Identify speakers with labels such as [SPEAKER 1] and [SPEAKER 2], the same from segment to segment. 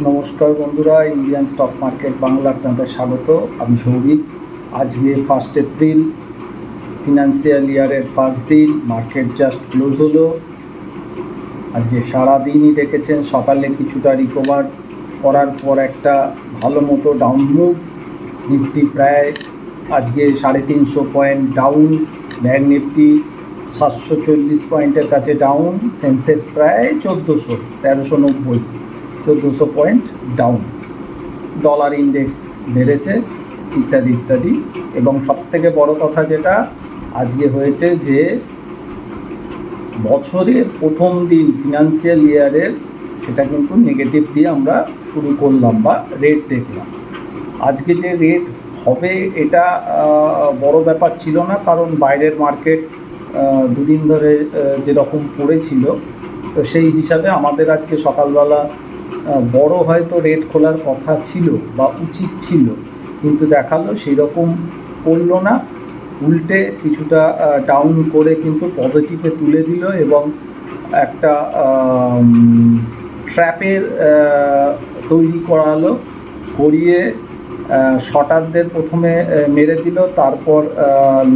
[SPEAKER 1] নমস্কার বন্ধুরা, Indian stock market Bangla আপনাদের স্বাগত। আমি সৌভিক। আজকে 1 এপ্রিল, ফিনান্সিয়াল ইয়ারের ফার্স্ট দিন। মার্কেট জাস্ট ক্লোজ হলো। আজকে সারাদিনই দেখেছেন, সকালে কিছুটা রিকভার করার পর একটা ভালো মতো ডাউন মুভ। নিফটি প্রায় আজকে 350 পয়েন্ট ডাউন, ব্যাংক নিফটি 740 পয়েন্টের কাছে ডাউন, সেন্সেক্স প্রায় 1390 1400 পয়েন্ট ডাউন, ডলার ইন্ডেক্স বেড়েছে, ইত্যাদি ইত্যাদি। এবং সবথেকে বড় কথা যেটা আজকে হয়েছে, যে বছরের প্রথম দিন ফিনান্সিয়াল ইয়ারের, সেটা কিন্তু নেগেটিভ দিয়ে আমরা শুরু করলাম বা রেট দেখলাম। আজকে যে রেট হবে এটা বড় ব্যাপার ছিল না, কারণ বাইরের মার্কেট দুদিন ধরে যেরকম পড়েছিল, তো সেই হিসাবে আমাদের আজকে সকালবেলা বড় হয়তো রেট খোলার কথা ছিল বা উচিত ছিল, কিন্তু দেখালো সেই রকম করলো না। উল্টে কিছুটা ডাউন করে কিন্তু পজিটিভে তুলে দিল এবং একটা ট্র্যাপের তৈরি করালো, করিয়ে শর্টারদের প্রথমে মেরে দিল, তারপর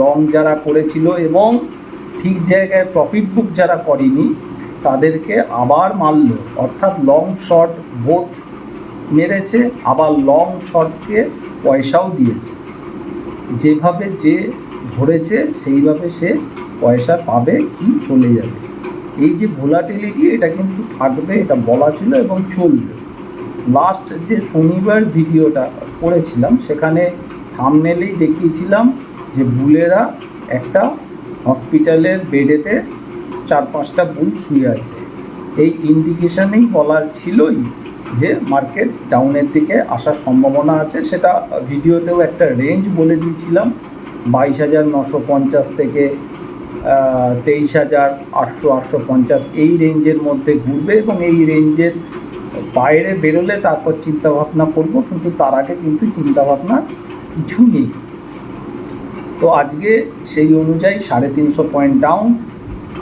[SPEAKER 1] লং যারা করেছিল এবং ঠিক জায়গায় প্রফিট বুক যারা করেনি তাদেরকে আবার মারল। অর্থাৎ লং শর্ট বোথ মেরেছে, আবার লং শর্টকে পয়সাও দিয়েছে। যেভাবে যে ধরেছে সেইভাবে সে পয়সা পাবে কি চলে যাবে। এই যে ভোলাটিলিটি, এটা কিন্তু থাকবে, এটা বলা ছিল এবং চলবে। লাস্ট যে শনিবার ভিডিওটা করেছিলাম, সেখানে থাম্বনেলেই দেখিয়েছিলাম যে বুলেরা একটা হসপিটালের বেডেতে 4-5টা বুল শুয়ে আছে। এই ইন্ডিকেশানেই বলা ছিলই যে মার্কেট ডাউনের দিকে আসার সম্ভাবনা আছে। সেটা ভিডিওতেও একটা রেঞ্জ বলে দিয়েছিলাম, 22,950 থেকে 23,800-850 এই রেঞ্জের মধ্যে ঘুরবে এবং এই রেঞ্জের বাইরে বেরোলে তারপর চিন্তাভাবনা করবো, কিন্তু তার আগে কিন্তু চিন্তাভাবনা কিছু নেই। তো আজকে সেই অনুযায়ী 350 পয়েন্ট ডাউন,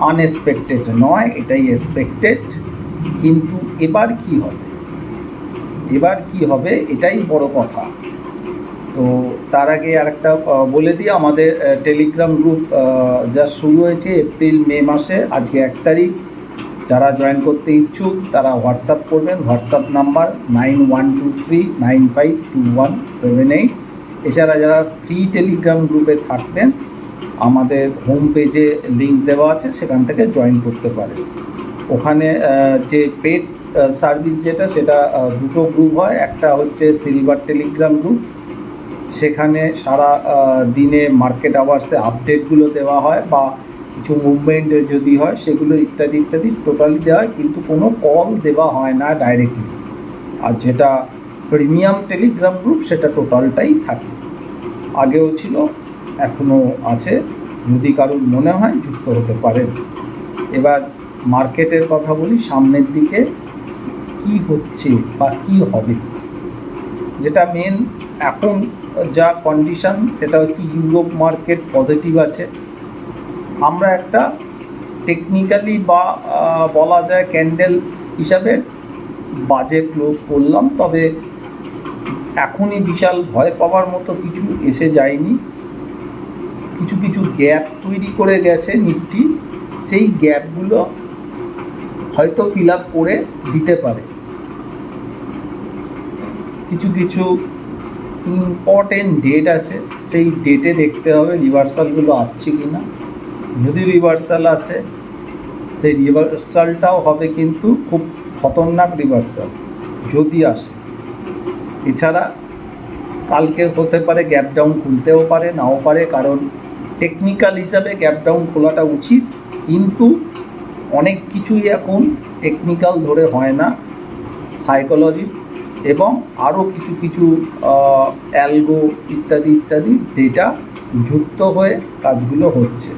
[SPEAKER 1] আনএক্সপেক্টেড নয়, এটাই এক্সপেক্টেড। কিন্তু এবার কি হবে এটাই বড় কথা। তো তার আগে আরেকটা বলে দিই, আমাদের টেলিগ্রাম গ্রুপ যা শুরু হয়েছে এপ্রিল মে মাসে, আজকে 1 তারিখ। যারা জয়েন করতে ইচ্ছুক তারা হোয়াটসঅ্যাপ করবেন, হোয়াটসঅ্যাপ নাম্বার 9123952178। এছাড়া যারা ফ্রি টেলিগ্রাম গ্রুপে থাকবেন, আমাদের হোম পেজে লিঙ্ক দেওয়া আছে, সেখান থেকে জয়েন করতে পারেন। ওখানে যে পেড সার্ভিস সেটা দুটো গ্রুপ হয়। একটা হচ্ছে সিলভার টেলিগ্রাম গ্রুপ, সেখানে সারা দিনে মার্কেট আওয়ার্সে আপডেটগুলো দেওয়া হয় বা কিছু মুভমেন্ট যদি হয় সেগুলো ইত্যাদি ইত্যাদি টোটালি দেওয়া হয়, কিন্তু কোনো কল দেওয়া হয় না ডাইরেক্টলি। আর যেটা প্রিমিয়াম টেলিগ্রাম গ্রুপ, সেটা টোটালটাই থাকে, আগেও ছিল, এখনও আছে। যদি কারোর মনে হয় যুক্ত হতে পারেন। এবার মার্কেটের কথা বলি, সামনের দিকে কি হচ্ছে বা কি হবে। যেটা মেন এখন যা কন্ডিশন, সেটা হচ্ছে ইউরোপ মার্কেট পজিটিভ আছে। আমরা একটা টেকনিক্যালি বা বলা যায় ক্যান্ডেল হিসাবে বাজে ক্লোজ করলাম, তবে এখনই বিশাল ভয় পাওয়ার মতো কিছু এসে যায়নি। কিছু কিছু গ্যাপ তৈরি করে গেছে নিফটি, সেই গ্যাপগুলো হয়তো ফিল আপ করে দিতে পারে। কিছু কিছু ইম্পর্টেন্ট ডেট আছে, সেই ডেটে দেখতে হবে রিভার্সালগুলো আসছে কি না। যদি রিভার্সাল আসে, সেই রিভার্সালটাও হবে কিন্তু খুব খতরনাক রিভার্সাল যদি আসে। এছাড়া কালকে হতে পারে গ্যাপ ডাউন খুলতেও পারে, নাও পারে, কারণ টেকনিক্যাল হিসাবে গ্যাপ ডাউন খোলাটা উচিত, কিন্তু অনেক কিছুই এখন টেকনিক্যাল ধরে হয় না, সাইকোলজি এবং আরও কিছু কিছু অ্যালগো ইত্যাদি ইত্যাদি ডেটা যুক্ত হয়ে কাজগুলো হচ্ছে।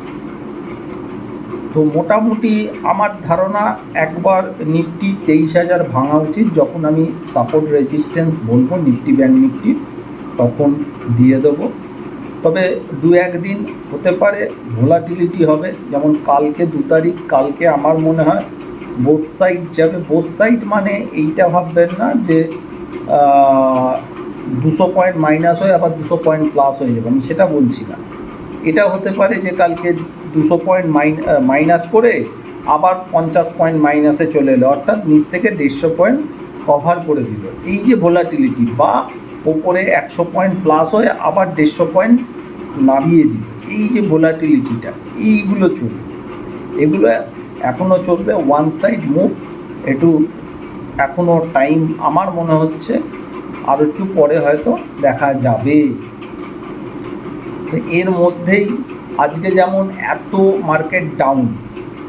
[SPEAKER 1] তো মোটামুটি আমার ধারণা একবার নিফটি 23,000 ভাঙা উচিত। যখন আমি সাপোর্ট রেজিস্ট্যান্স বলবো নিফটি ব্যাংক নিফটি, তখন দিয়ে দেবো। তবে 2-1 দিন হতে পারে ভোলাটিলিটি হবে, যেমন কালকে 2 তারিখ, কালকে আমার মনে হয় বোথ সাইড যাবে। বোথ সাইড মানে এইটা ভাববেন না যে 200 পয়েন্ট মাইনাস হয়ে আবার 200 পয়েন্ট প্লাস হয়ে যাবে, আমি সেটা বলছি না। এটা হতে পারে যে কালকে 200 পয়েন্ট মাইনাস করে আবার 50 পয়েন্ট মাইনাসে চলে এলো, অর্থাৎ নিচ থেকে 150 পয়েন্ট কভার করে দিল। এই যে ভোলাটিলিটি, বা ওপরে 100 পয়েন্ট প্লাস হয়ে আবার 150 পয়েন্ট নামিয়ে দিল, এই যে ভোলাটিলিটিটা, এইগুলো চলবে। এগুলো এখনও চলবে, ওয়ান সাইড মুভ। একটু এখনও টাইম আমার মনে হচ্ছে আর একটু পরে হয়তো দেখা যাবে। এর মধ্যেই আজকে যেমন এত মার্কেট ডাউন,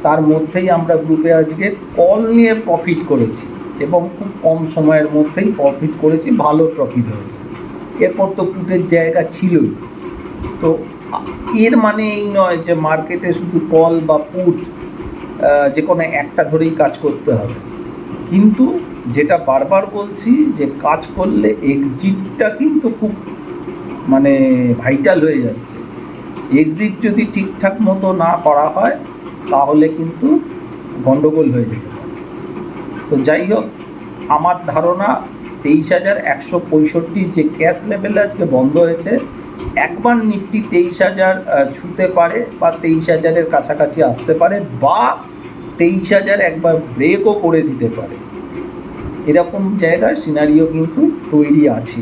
[SPEAKER 1] তার মধ্যেই আমরা গ্রুপে আজকে কল নিয়ে প্রফিট করেছি এবং খুব কম সময়ের মধ্যেই প্রফিট করেছি, ভালো প্রফিট হয়েছে। এরপর তো পুটের জায়গা ছিলই। তো এর মানে এই নয় যে মার্কেটে শুধু কল বা পুট যে কোনো একটা ধরেই কাজ করতে হবে, কিন্তু যেটা বারবার বলছি যে কাজ করলে এক্সিটটা কিন্তু খুব মানে ভাইটাল হয়ে যাচ্ছে। এক্সিট যদি ঠিকঠাক মতো না করা হয় তাহলে কিন্তু গন্ডগোল হয়ে যেতে পারে। তো যাই হোক, আমার ধারণা 23,165 যে ক্যাশ লেভেলে আজকে বন্ধ হয়েছে, একবার নিফটি 23,000 ছুঁতে পারে বা 23,000-এর কাছাকাছি আসতে পারে, বা 23,000 একবার ব্রেকও করে দিতে পারে। এরকম জায়গায় সিনারিও কিন্তু তৈরি আছে।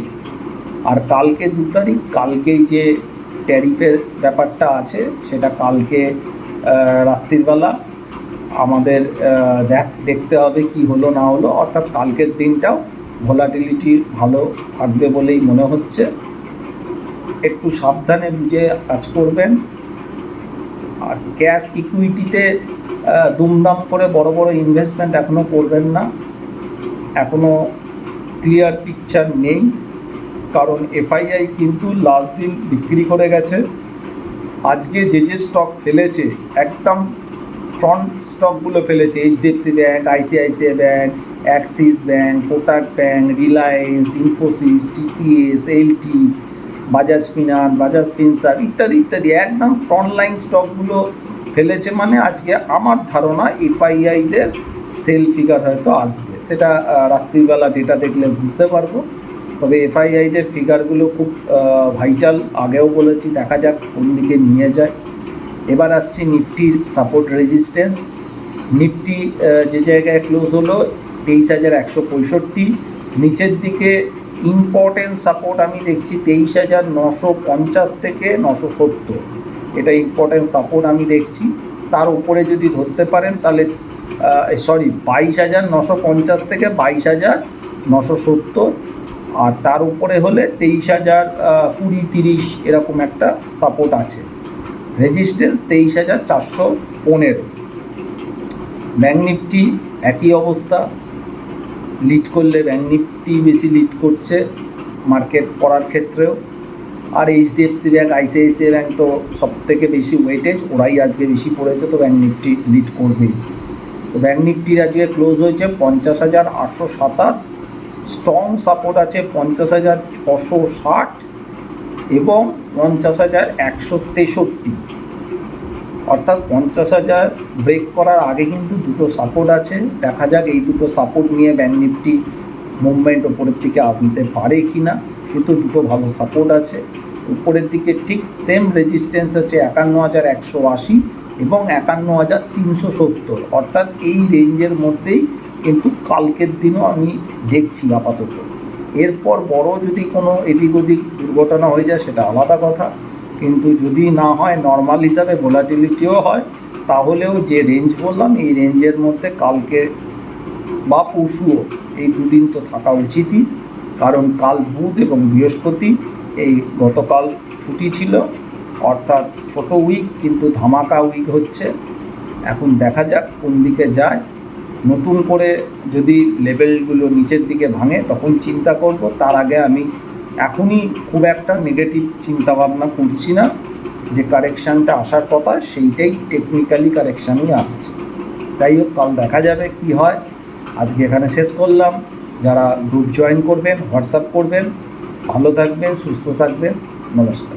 [SPEAKER 1] আর কালকে 2 তারিখ, কালকেই যে ট্যারিফের ব্যাপারটা আছে সেটা কালকে রাত্রিবেলা আমাদের দেখতে হবে কি হলো না হলো। অর্থাৎ কালকের দিনটাও ভোলাটিলিটি ভালো থাকবে বলেই মনে হচ্ছে। একটু সাবধানে বুঝে কাজ করবেন। আর ক্যাশ ইকুইটিতে দুমদাম করে বড় বড় ইনভেস্টমেন্ট এখনও করবেন না, এখনও ক্লিয়ার পিকচার নেই। কারণ এফআইআই কিন্তু লাস্ট দিন বিক্রি করে গেছে। আজকে যে স্টক ফেলেছে একদম ফ্রন্ট স্টকগুলো ফেলেছে, HDFC bank, ICICI bank, Axis bank, Kotak bank, Reliance, Infosys, TCS, LT, Bajaj finance, Bajaj Finserv ইত্যাদি ইত্যাদি, একদম ফ্রন্টলাইন স্টকগুলো ফেলেছে। মানে আজকে আমার ধারণা এফআইআইদের সেল ফিগার হয়তো আসবে, সেটা রাত্রিবেলা ডেটা দেখলে বুঝতে পারবো। তবে এফআইআইদের ফিগারগুলো খুব ভাইটাল, আগেও বলেছি, দেখা যাক কোন দিকে নিয়ে যায়। এবার আসছি নিফটির সাপোর্ট রেজিস্ট্যান্স। নিফটি যে জায়গায় ক্লোজ হলো 23,165, নিচের দিকে ইম্পর্টেন্ট সাপোর্ট আমি দেখছি 23,950 থেকে 970, এটা ইম্পর্টেন্ট সাপোর্ট আমি দেখছি। তার উপরে যদি ধরতে পারেন তাহলে 22,950 থেকে 22,970, আর তার উপরে হলে 23,020-30 এরকম একটা সাপোর্ট আছে। রেজিস্ট্যান্স 23,415। ব্যাঙ্ক নিফটি একই অবস্থা, লিড করলে ব্যাঙ্ক নিফটি বেশি লিড করছে মার্কেট পড়ার ক্ষেত্রেও। আর এইচডিএফসি ব্যাঙ্ক, আইসিআইসিআই ব্যাঙ্ক তো সবথেকে বেশি ওয়েটেজ, ওরাই আজকে বেশি পড়েছে, তো ব্যাঙ্ক নিফটি লিড করবেই। তো ব্যাঙ্ক নিফটির আজকে ক্লোজ হয়েছে 50,827, স্ট্রং সাপোর্ট আছে 50,660 এবং 50,163। অর্থাৎ 50,000 ব্রেক করার আগে কিন্তু দুটো সাপোর্ট আছে। দেখা যাক এই দুটো সাপোর্ট নিয়ে ব্যাঙ্ক নিফটি মুভমেন্ট ওপরের দিকে আনতে পারে কি না, কিন্তু দুটো ভালো সাপোর্ট আছে। উপরের দিকে ঠিক সেম রেজিস্ট্যান্স আছে 51,180 এবং 51,370, অর্থাৎ এই রেঞ্জের মধ্যেই কিন্তু কালকের দিনও আমি দেখছি আপাতত। এরপর বড় যদি কোনো এদিক ওদিক দুর্ঘটনা হয়ে যায় সেটা আলাদা কথা, কিন্তু যদি না হয়, নর্মাল হিসাবে ভোলাটিলিটিও হয়, তাহলেও যে রেঞ্জ বললাম এই রেঞ্জের মধ্যে কালকে বা পরশুও এই দুদিন তো থাকা উচিতই। কারণ কাল বুধ এবং বৃহস্পতি, এই গতকাল ছুটি ছিল, অর্থাৎ ছোট উইক কিন্তু ধামাকা উইক হচ্ছে। এখন দেখা যাক কোন দিকে যায়। নতুন করে যদি লেভেলগুলো নিচের দিকে ভাঙে তখন চিন্তা করব, তার আগে আমি এখনই খুব একটা নেগেটিভ চিন্তাভাবনা করছি না। যে কারেকশানটা আসার কথা সেইটাই টেকনিক্যালি কারেকশানই আসছে। তাই হোক, কাল দেখা যাবে কি হয়। আজকে এখানে শেষ করলাম। যারা গ্রুপ জয়েন করবেন, হোয়াটসঅ্যাপ করবেন, ভালো থাকবেন, সুস্থ থাকবেন, নমস্কার।